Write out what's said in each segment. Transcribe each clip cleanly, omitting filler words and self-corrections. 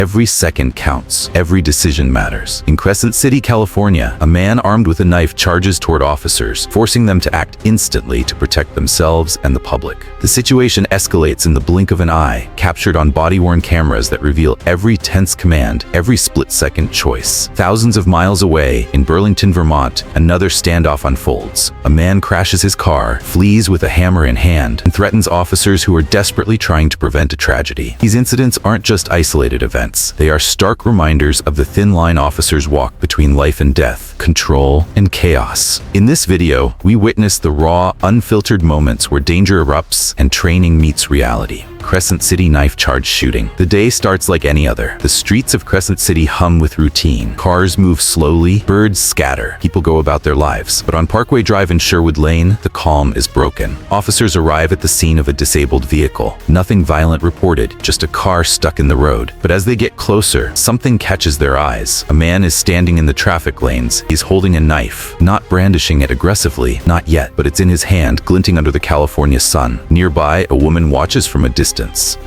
Every second counts. Every decision matters. In Crescent City, California, a man armed with a knife charges toward officers, forcing them to act instantly to protect themselves and the public. The situation escalates in the blink of an eye, captured on body-worn cameras that reveal every tense command, every split-second choice. Thousands of miles away, in Burlington, Vermont, another standoff unfolds. A man crashes his car, flees with a hammer in hand, and threatens officers who are desperately trying to prevent a tragedy. These incidents aren't just isolated events. They are stark reminders of the thin line officers walk between life and death, control and chaos. In this video, we witness the raw, unfiltered moments where danger erupts and training meets reality. Crescent City knife charge shooting. The day starts like any other. The streets of Crescent City hum with routine. Cars move slowly, birds scatter, people go about their lives. But on Parkway Drive in Sherwood Lane, the calm is broken. Officers arrive at the scene of a disabled vehicle. Nothing violent reported, just a car stuck in the road. But as they get closer, something catches their eyes. A man is standing in the traffic lanes. He's holding a knife, not brandishing it aggressively, not yet, but it's in his hand, glinting under the California sun. Nearby, a woman watches from a distance.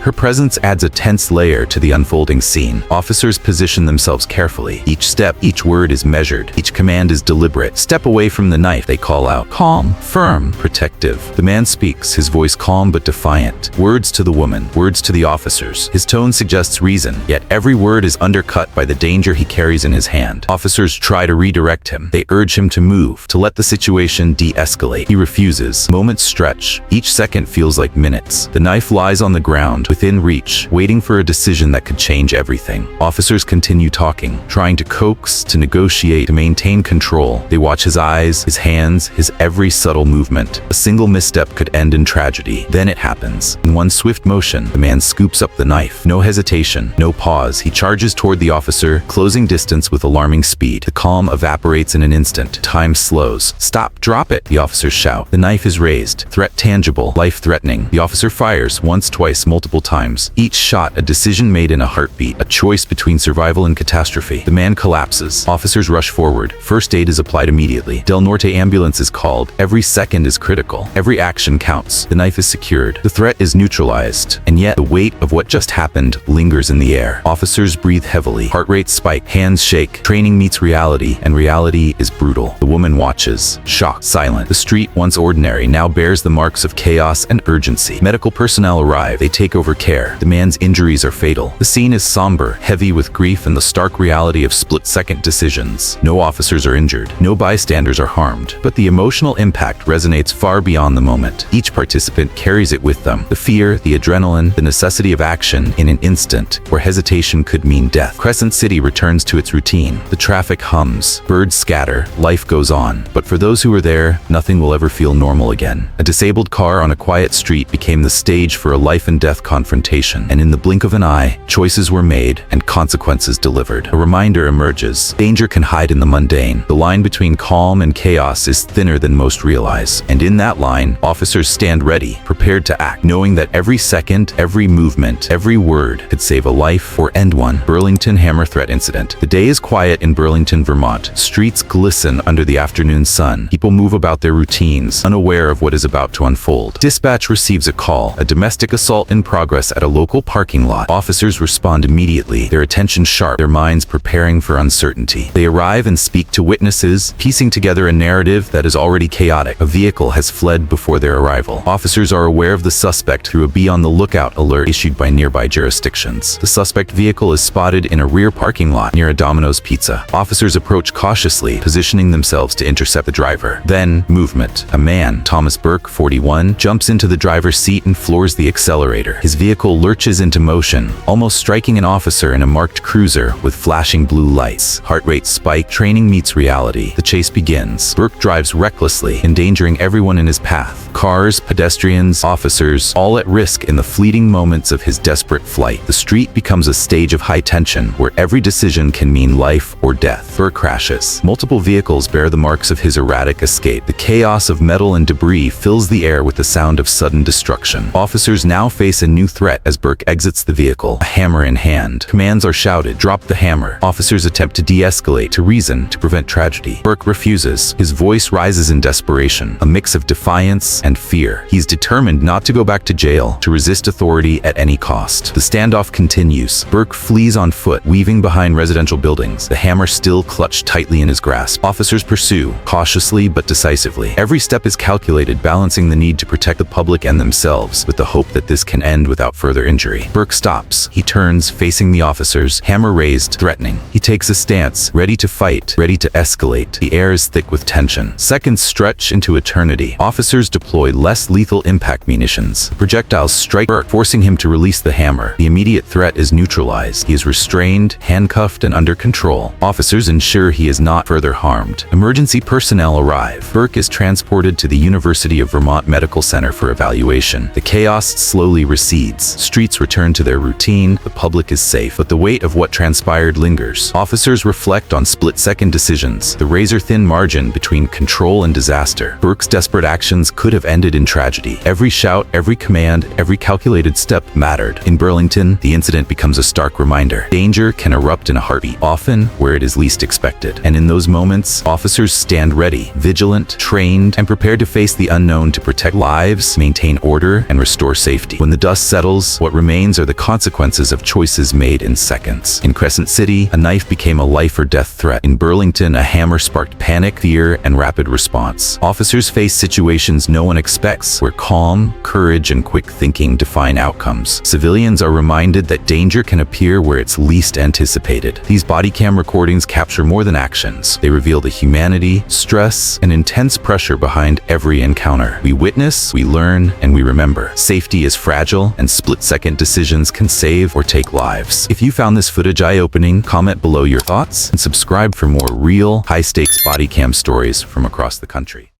Her presence adds a tense layer to the unfolding scene. Officers position themselves carefully. Each step, each word is measured. Each command is deliberate. Step away from the knife, they call out. Calm, firm, protective. The man speaks, his voice calm but defiant. Words to the woman, words to the officers. His tone suggests reason, yet every word is undercut by the danger he carries in his hand. Officers try to redirect him. They urge him to move, to let the situation de-escalate. He refuses. Moments stretch. Each second feels like minutes. The knife lies on the ground, within reach, waiting for a decision that could change everything. Officers continue talking, trying to coax, to negotiate, to maintain control. They watch his eyes, his hands, his every subtle movement. A single misstep could end in tragedy. Then it happens. In one swift motion, the man scoops up the knife. No hesitation, no pause. He charges toward the officer, closing distance with alarming speed. The calm evaporates in an instant. Time slows. Stop, drop it, the officers shout. The knife is raised. Threat tangible, life-threatening. The officer fires once, twice, multiple times. Each shot a decision made in a heartbeat, a choice between survival and catastrophe. The man collapses. Officers rush forward. First aid is applied immediately. Del Norte ambulance is called. Every second is critical. Every action counts. The knife is secured. The threat is neutralized. And yet, the weight of what just happened lingers in the air. Officers breathe heavily. Heart rates spike. Hands shake. Training meets reality, and reality is brutal. The woman watches, shocked, silent. The street, once ordinary, now bears the marks of chaos and urgency. Medical personnel arrive. They take over care. The man's injuries are fatal. The scene is somber, heavy with grief and the stark reality of split-second decisions. No officers are injured. No bystanders are harmed. But the emotional impact resonates far beyond the moment. Each participant carries it with them. The fear, the adrenaline, the necessity of action in an instant where hesitation could mean death. Crescent City returns to its routine. The traffic hums. Birds scatter. Life goes on. But for those who are there, nothing will ever feel normal again. A disabled car on a quiet street became the stage for a life and death confrontation, and in the blink of an eye, choices were made and consequences delivered. A reminder emerges. Danger can hide in the mundane. The line between calm and chaos is thinner than most realize, and in that line, officers stand ready, prepared to act, knowing that every second, every movement, every word could save a life or end one. Burlington hammer threat incident. The day is quiet in Burlington, Vermont. Streets glisten under the afternoon sun. People move about their routines, unaware of what is about to unfold. Dispatch receives a call, a domestic assault in progress at a local parking lot. Officers respond immediately, their attention sharp, their minds preparing for uncertainty. They arrive and speak to witnesses, piecing together a narrative that is already chaotic. A vehicle has fled before their arrival. Officers are aware of the suspect through a be on the lookout alert issued by nearby jurisdictions. The suspect vehicle is spotted in a rear parking lot near a Domino's Pizza. Officers approach cautiously, positioning themselves to intercept the driver. Then, movement. A man, Thomas Burke, 41, jumps into the driver's seat and floors the accelerator. His vehicle lurches into motion, almost striking an officer in a marked cruiser with flashing blue lights. Heart rate spike, training meets reality. The chase begins. Burke drives recklessly, endangering everyone in his path. Cars, pedestrians, officers, all at risk in the fleeting moments of his desperate flight. The street becomes a stage of high tension where every decision can mean life or death. Burke crashes. Multiple vehicles bear the marks of his erratic escape. The chaos of metal and debris fills the air with the sound of sudden destruction. Officers now now face a new threat as Burke exits the vehicle, a hammer in hand. Commands are shouted, drop the hammer. Officers attempt to de-escalate, to reason, to prevent tragedy. Burke refuses. His voice rises in desperation, a mix of defiance and fear. He's determined not to go back to jail, to resist authority at any cost. The standoff continues. Burke flees on foot, weaving behind residential buildings, the hammer still clutched tightly in his grasp. Officers pursue, cautiously but decisively. Every step is calculated, balancing the need to protect the public and themselves, with the hope that this can end without further injury. Burke stops. He turns, facing the officers, hammer raised, threatening. He takes a stance, ready to fight, ready to escalate. The air is thick with tension. Seconds stretch into eternity. Officers deploy less lethal impact munitions. Projectiles strike Burke, forcing him to release the hammer. The immediate threat is neutralized. He is restrained, handcuffed, and under control. Officers ensure he is not further harmed. Emergency personnel arrive. Burke is transported to the University of Vermont Medical Center for evaluation. The chaos slowly recedes. Streets return to their routine. The public is safe, but the weight of what transpired lingers. Officers reflect on split-second decisions, the razor-thin margin between control and disaster. Burke's desperate actions could have ended in tragedy. Every shout, every command, every calculated step mattered. In Burlington, the incident becomes a stark reminder. Danger can erupt in a heartbeat, often where it is least expected. And in those moments, officers stand ready, vigilant, trained, and prepared to face the unknown to protect lives, maintain order, and restore safety. When the dust settles, what remains are the consequences of choices made in seconds. In Crescent City, a knife became a life-or-death threat. In Burlington, a hammer sparked panic, fear, and rapid response. Officers face situations no one expects, where calm, courage, and quick thinking define outcomes. Civilians are reminded that danger can appear where it's least anticipated. These bodycam recordings capture more than actions. They reveal the humanity, stress, and intense pressure behind every encounter. We witness, we learn, and we remember. Safety is fragile, and split-second decisions can save or take lives. If you found this footage eye-opening, comment below your thoughts and subscribe for more real, high-stakes bodycam stories from across the country.